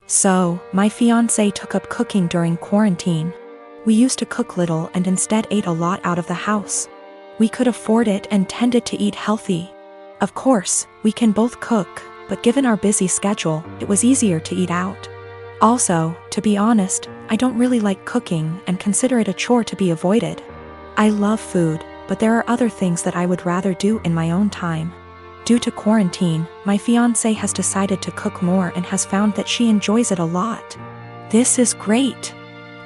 So, my fiancé took up cooking during quarantine. We used to cook little and instead ate a lot out of the house. We could afford it and tended to eat healthy. Of course, we can both cook, but given our busy schedule, it was easier to eat out. Also, to be honest, I don't really like cooking and consider it a chore to be avoided. I love food, but there are other things that I would rather do in my own time. Due to quarantine, my fiancé has decided to cook more and has found that she enjoys it a lot. This is great.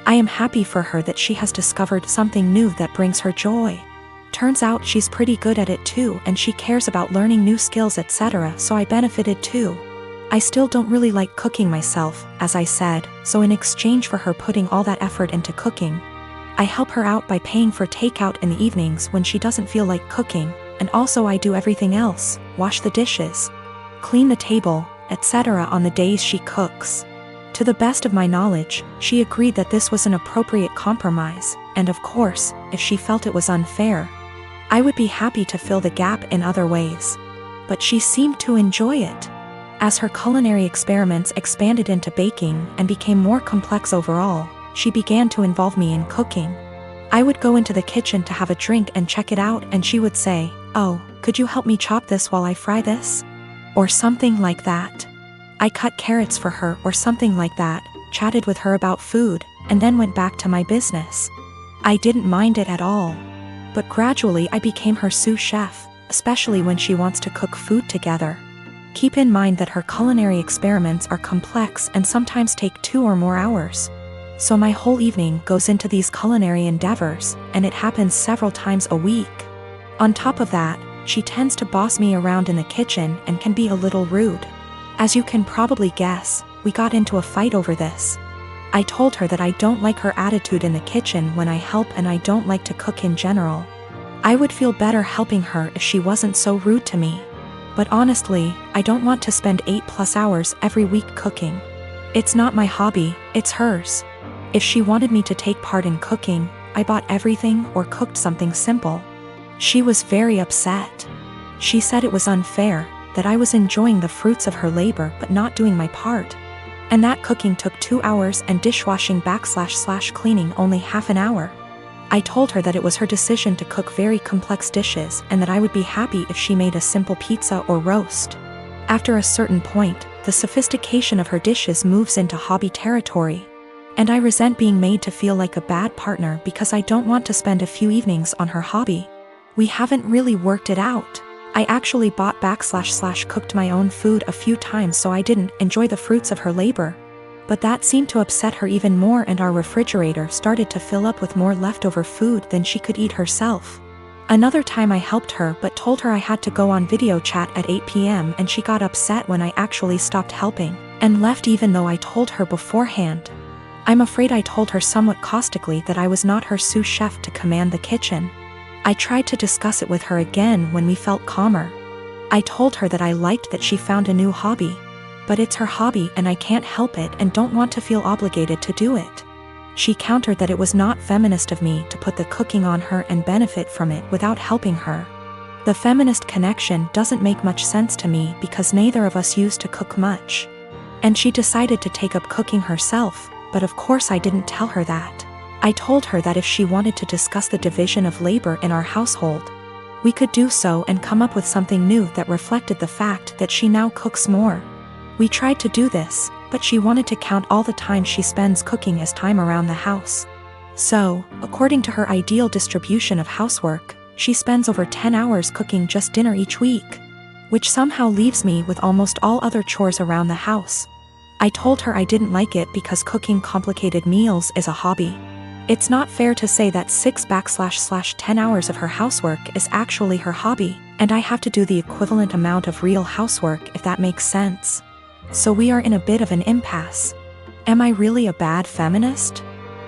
I am happy for her that she has discovered something new that brings her joy. Turns out she's pretty good at it too, and she cares about learning new skills, etc., so I benefited too. I still don't really like cooking myself, as I said, so in exchange for her putting all that effort into cooking, I help her out by paying for takeout in the evenings when she doesn't feel like cooking, and also I do everything else, wash the dishes, clean the table, etc. on the days she cooks. To the best of my knowledge, she agreed that this was an appropriate compromise, and of course, if she felt it was unfair, I would be happy to fill the gap in other ways. But she seemed to enjoy it. As her culinary experiments expanded into baking and became more complex overall, she began to involve me in cooking. I would go into the kitchen to have a drink and check it out, and she would say, "Oh, could you help me chop this while I fry this?" Or something like that. I cut carrots for her or something like that, chatted with her about food, and then went back to my business. I didn't mind it at all. But gradually I became her sous chef, especially when she wants to cook food together. Keep in mind that her culinary experiments are complex and sometimes take 2 or more hours. So my whole evening goes into these culinary endeavors, and it happens several times a week. On top of that, she tends to boss me around in the kitchen and can be a little rude. As you can probably guess, we got into a fight over this. I told her that I don't like her attitude in the kitchen when I help, and I don't like to cook in general. I would feel better helping her if she wasn't so rude to me. But honestly, I don't want to spend 8+ hours every week cooking. It's not my hobby, it's hers. If she wanted me to take part in cooking, I bought everything or cooked something simple. She was very upset. She said it was unfair, that I was enjoying the fruits of her labor but not doing my part. And that cooking took 2 hours and dishwashing / cleaning only half an hour. I told her that it was her decision to cook very complex dishes and that I would be happy if she made a simple pizza or roast. After a certain point, the sophistication of her dishes moves into hobby territory. And I resent being made to feel like a bad partner because I don't want to spend a few evenings on her hobby. We haven't really worked it out. I actually bought / cooked my own food a few times so I didn't enjoy the fruits of her labor. But that seemed to upset her even more, and our refrigerator started to fill up with more leftover food than she could eat herself. Another time I helped her but told her I had to go on video chat at 8 p.m. and she got upset when I actually stopped helping, and left even though I told her beforehand. I'm afraid I told her somewhat caustically that I was not her sous chef to command the kitchen. I tried to discuss it with her again when we felt calmer. I told her that I liked that she found a new hobby. But it's her hobby and I can't help it and don't want to feel obligated to do it. She countered that it was not feminist of me to put the cooking on her and benefit from it without helping her. The feminist connection doesn't make much sense to me because neither of us used to cook much. And she decided to take up cooking herself, but of course I didn't tell her that. I told her that if she wanted to discuss the division of labor in our household, we could do so and come up with something new that reflected the fact that she now cooks more. We tried to do this, but she wanted to count all the time she spends cooking as time around the house. So, according to her ideal distribution of housework, she spends over 10 hours cooking just dinner each week, which somehow leaves me with almost all other chores around the house. I told her I didn't like it because cooking complicated meals is a hobby. It's not fair to say that 6 / 10 hours of her housework is actually her hobby, and I have to do the equivalent amount of real housework, if that makes sense. So we are in a bit of an impasse. Am I really a bad feminist?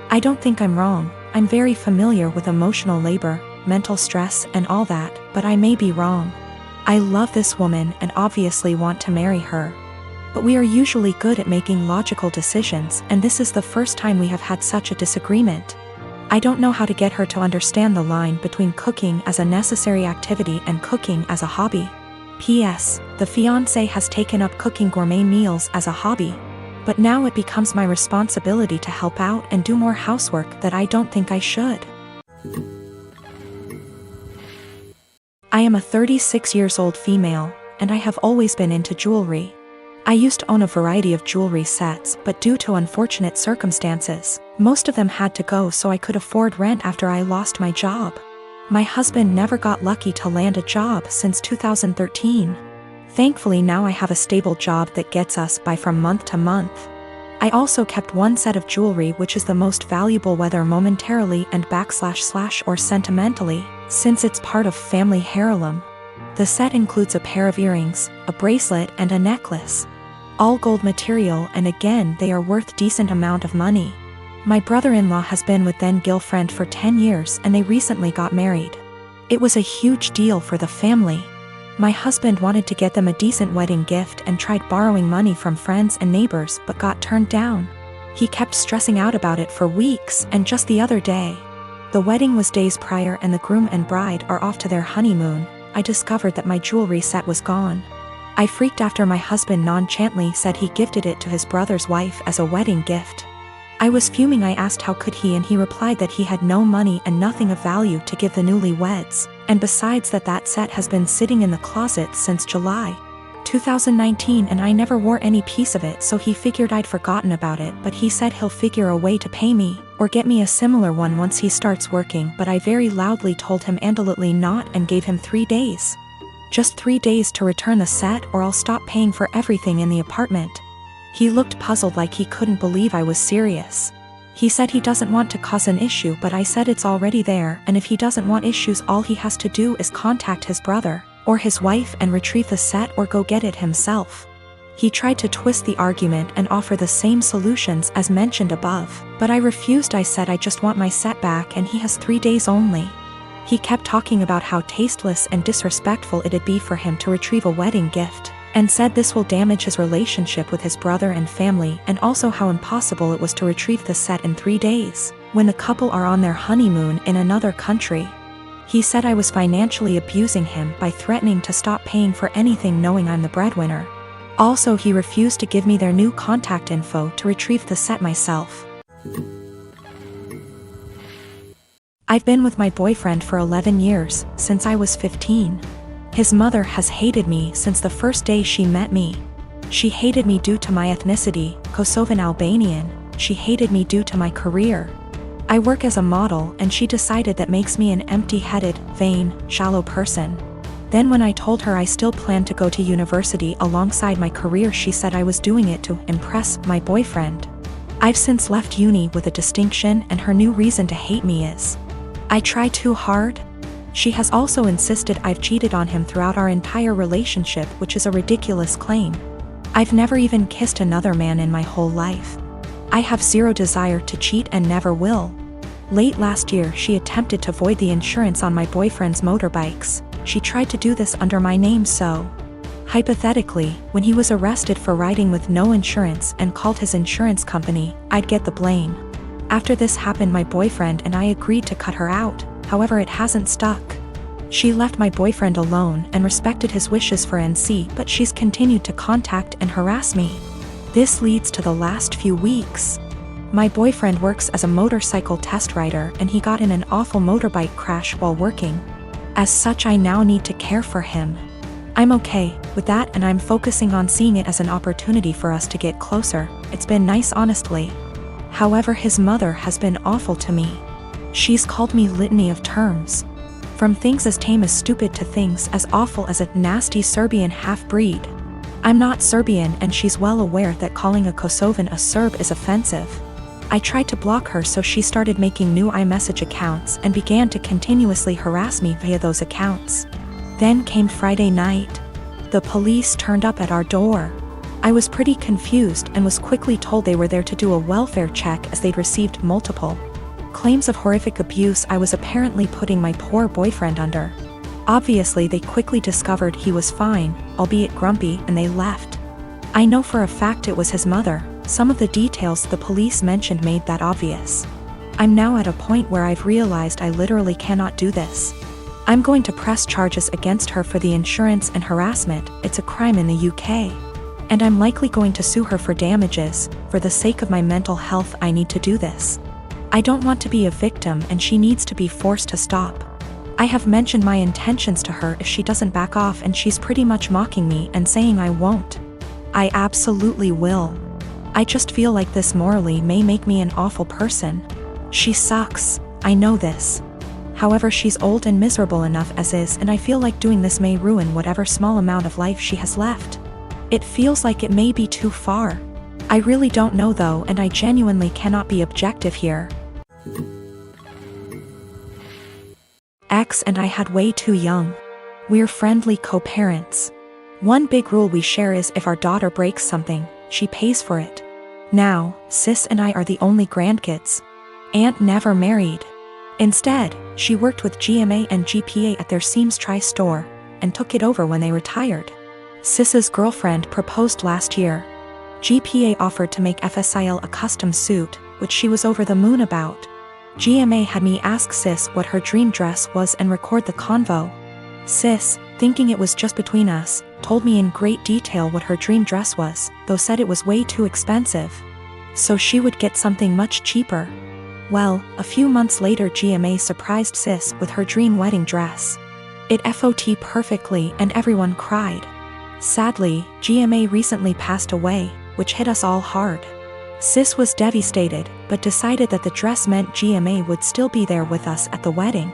I don't think I'm wrong. I'm very familiar with emotional labor, mental stress, and all that, but I may be wrong. I love this woman and obviously want to marry her. But we are usually good at making logical decisions, and this is the first time we have had such a disagreement. I don't know how to get her to understand the line between cooking as a necessary activity and cooking as a hobby. P.S. The fiancé has taken up cooking gourmet meals as a hobby. But now it becomes my responsibility to help out and do more housework that I don't think I should. I am a 36 years old female, and I have always been into jewelry. I used to own a variety of jewelry sets, but due to unfortunate circumstances, most of them had to go so I could afford rent after I lost my job. My husband never got lucky to land a job since 2013. Thankfully now I have a stable job that gets us by from month to month. I also kept one set of jewelry which is the most valuable whether momentarily and / or sentimentally, since it's part of family heirloom. The set includes a pair of earrings, a bracelet and a necklace. All gold material, and again they are worth decent amount of money. My brother-in-law has been with then-girlfriend for 10 years and they recently got married. It was a huge deal for the family. My husband wanted to get them a decent wedding gift and tried borrowing money from friends and neighbors but got turned down. He kept stressing out about it for weeks, and just the other day, the wedding was days prior and the groom and bride are off to their honeymoon, I discovered that my jewelry set was gone. I freaked after my husband nonchalantly said he gifted it to his brother's wife as a wedding gift. I was fuming. I asked how could he, and he replied that he had no money and nothing of value to give the newlyweds, and besides that set has been sitting in the closet since July 2019 and I never wore any piece of it, so he figured I'd forgotten about it, but he said he'll figure a way to pay me, or get me a similar one once he starts working, but I very loudly told him absolutely not and gave him 3 days. Just 3 days to return the set or I'll stop paying for everything in the apartment. He looked puzzled like he couldn't believe I was serious. He said he doesn't want to cause an issue, but I said it's already there, and if he doesn't want issues all he has to do is contact his brother or his wife and retrieve the set or go get it himself. He tried to twist the argument and offer the same solutions as mentioned above, but I refused. I said I just want my set back and he has 3 days only. He kept talking about how tasteless and disrespectful it'd be for him to retrieve a wedding gift, and said this will damage his relationship with his brother and family, and also how impossible it was to retrieve the set in 3 days, when the couple are on their honeymoon in another country. He said I was financially abusing him by threatening to stop paying for anything knowing I'm the breadwinner. Also, he refused to give me their new contact info to retrieve the set myself. I've been with my boyfriend for 11 years, since I was 15. His mother has hated me since the first day she met me. She hated me due to my ethnicity, Kosovan Albanian. She hated me due to my career. I work as a model, and she decided that makes me an empty-headed, vain, shallow person. Then when I told her I still planned to go to university alongside my career, she said I was doing it to impress my boyfriend. I've since left uni with a distinction, and her new reason to hate me is I try too hard. She has also insisted I've cheated on him throughout our entire relationship, which is a ridiculous claim. I've never even kissed another man in my whole life. I have zero desire to cheat and never will. Late last year, she attempted to void the insurance on my boyfriend's motorbikes. She tried to do this under my name, so hypothetically, when he was arrested for riding with no insurance and called his insurance company, I'd get the blame. After this happened, my boyfriend and I agreed to cut her out, however it hasn't stuck. She left my boyfriend alone and respected his wishes for NC, but she's continued to contact and harass me. This leads to the last few weeks. My boyfriend works as a motorcycle test rider and he got in an awful motorbike crash while working. As such, I now need to care for him. I'm okay with that, and I'm focusing on seeing it as an opportunity for us to get closer. It's been nice, honestly. However, his mother has been awful to me. She's called me litany of terms. From things as tame as stupid to things as awful as a nasty Serbian half-breed. I'm not Serbian, and she's well aware that calling a Kosovan a Serb is offensive. I tried to block her, so she started making new iMessage accounts and began to continuously harass me via those accounts. Then came Friday night. The police turned up at our door. I was pretty confused and was quickly told they were there to do a welfare check as they'd received multiple claims of horrific abuse I was apparently putting my poor boyfriend under. Obviously, they quickly discovered he was fine, albeit grumpy, and they left. I know for a fact it was his mother. Some of the details the police mentioned made that obvious. I'm now at a point where I've realized I literally cannot do this. I'm going to press charges against her for the insurance and harassment. It's a crime in the UK. And I'm likely going to sue her for damages. For the sake of my mental health, I need to do this. I don't want to be a victim, and she needs to be forced to stop. I have mentioned my intentions to her if she doesn't back off, and she's pretty much mocking me and saying I won't. I absolutely will. I just feel like this morally may make me an awful person. She sucks, I know this. However, she's old and miserable enough as is, and I feel like doing this may ruin whatever small amount of life she has left. It feels like it may be too far. I really don't know though, and I genuinely cannot be objective here. Ex and I had way too young. We're friendly co-parents. One big rule we share is if our daughter breaks something, she pays for it. Now, sis and I are the only grandkids. Aunt never married. Instead, she worked with GMA and GPA at their Seams Tri-store, and took it over when they retired. Sis's girlfriend proposed last year. GPA offered to make FSIL a custom suit, which she was over the moon about. GMA had me ask Sis what her dream dress was and record the convo. Sis, thinking it was just between us, told me in great detail what her dream dress was, though said it was way too expensive. So she would get something much cheaper. Well, a few months later GMA surprised Sis with her dream wedding dress. It FOT perfectly and everyone cried. Sadly, GMA recently passed away, which hit us all hard. Sis was devastated, but decided that the dress meant GMA would still be there with us at the wedding.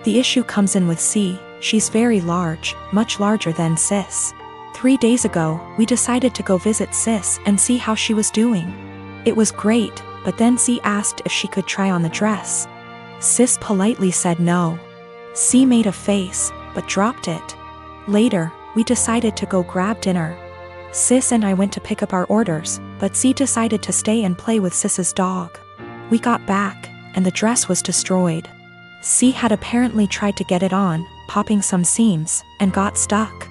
The issue comes in with C. She's very large, much larger than Sis. 3 days ago, we decided to go visit Sis and see how she was doing. It was great, but then C asked if she could try on the dress. Sis politely said no. C made a face, but dropped it. Later, we decided to go grab dinner. Sis and I went to pick up our orders, but C decided to stay and play with Sis's dog. We got back, and the dress was destroyed. C had apparently tried to get it on, popping some seams, and got stuck.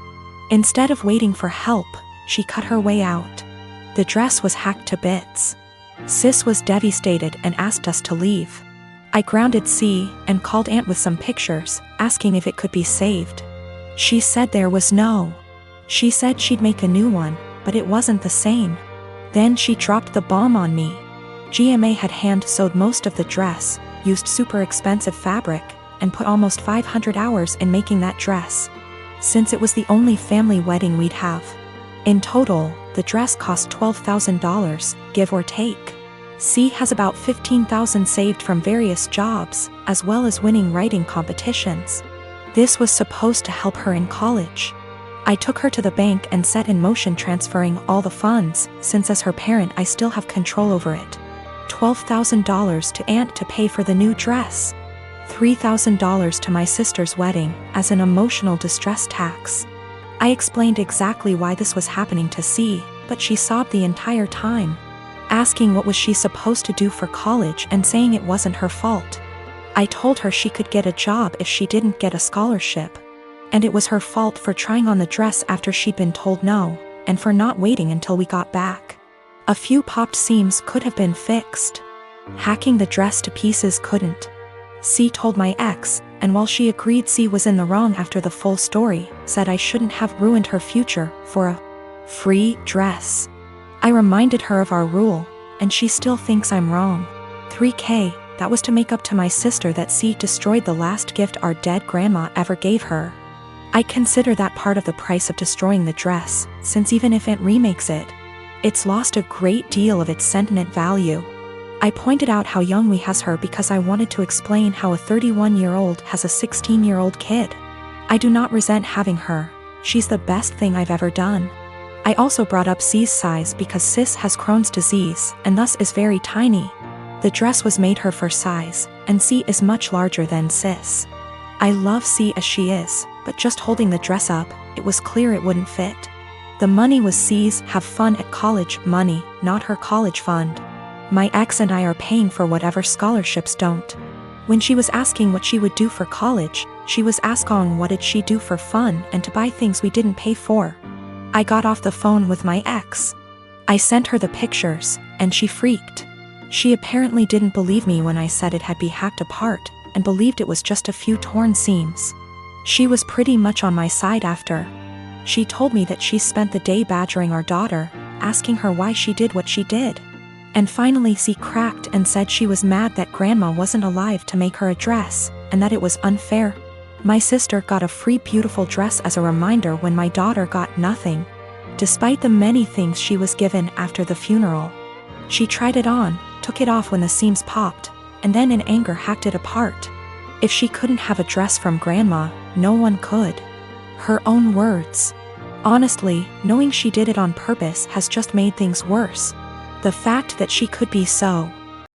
Instead of waiting for help, she cut her way out. The dress was hacked to bits. Sis was devastated and asked us to leave. I grounded C and called Aunt with some pictures, asking if it could be saved. She said there was no. She said she'd make a new one, but it wasn't the same. Then she dropped the bomb on me. GMA had hand-sewed most of the dress, used super expensive fabric, and put almost 500 hours in making that dress. Since it was the only family wedding we'd have. In total, the dress cost $12,000, give or take. C has about $15,000 saved from various jobs, as well as winning writing competitions. This was supposed to help her in college. I took her to the bank and set in motion transferring all the funds, since as her parent I still have control over it. $12,000 to Aunt to pay for the new dress. $3,000 to my sister's wedding, as an emotional distress tax. I explained exactly why this was happening to C, but she sobbed the entire time, asking what was she supposed to do for college and saying it wasn't her fault. I told her she could get a job if she didn't get a scholarship. And it was her fault for trying on the dress after she'd been told no, and for not waiting until we got back. A few popped seams could have been fixed. Hacking the dress to pieces couldn't. C told my ex, and while she agreed C was in the wrong after the full story, said I shouldn't have ruined her future for a free dress. I reminded her of our rule, and she still thinks I'm wrong. $3,000, that was to make up to my sister that C destroyed the last gift our dead grandma ever gave her. I consider that part of the price of destroying the dress, since even if Aunt remakes it, it's lost a great deal of its sentiment value. I pointed out how young we has her because I wanted to explain how a 31-year-old has a 16-year-old kid. I do not resent having her. She's the best thing I've ever done. I also brought up C's size because Sis has Crohn's disease and thus is very tiny. The dress was made her for size, and C is much larger than Sis. I love C as she is, but just holding the dress up, it was clear it wouldn't fit. The money was C's have fun at college money, not her college fund. My ex and I are paying for whatever scholarships don't. When she was asking what she would do for college, she was asking what did she do for fun and to buy things we didn't pay for. I got off the phone with my ex. I sent her the pictures, and she freaked. She apparently didn't believe me when I said it had been hacked apart, and believed it was just a few torn seams. She was pretty much on my side after. She told me that she spent the day badgering our daughter, asking her why she did what she did. And finally she cracked and said she was mad that Grandma wasn't alive to make her a dress, and that it was unfair. My sister got a free beautiful dress as a reminder when my daughter got nothing. Despite the many things she was given after the funeral. She tried it on, took it off when the seams popped, and then in anger hacked it apart. If she couldn't have a dress from Grandma, no one could. Her own words. Honestly, knowing she did it on purpose has just made things worse. The fact that she could be so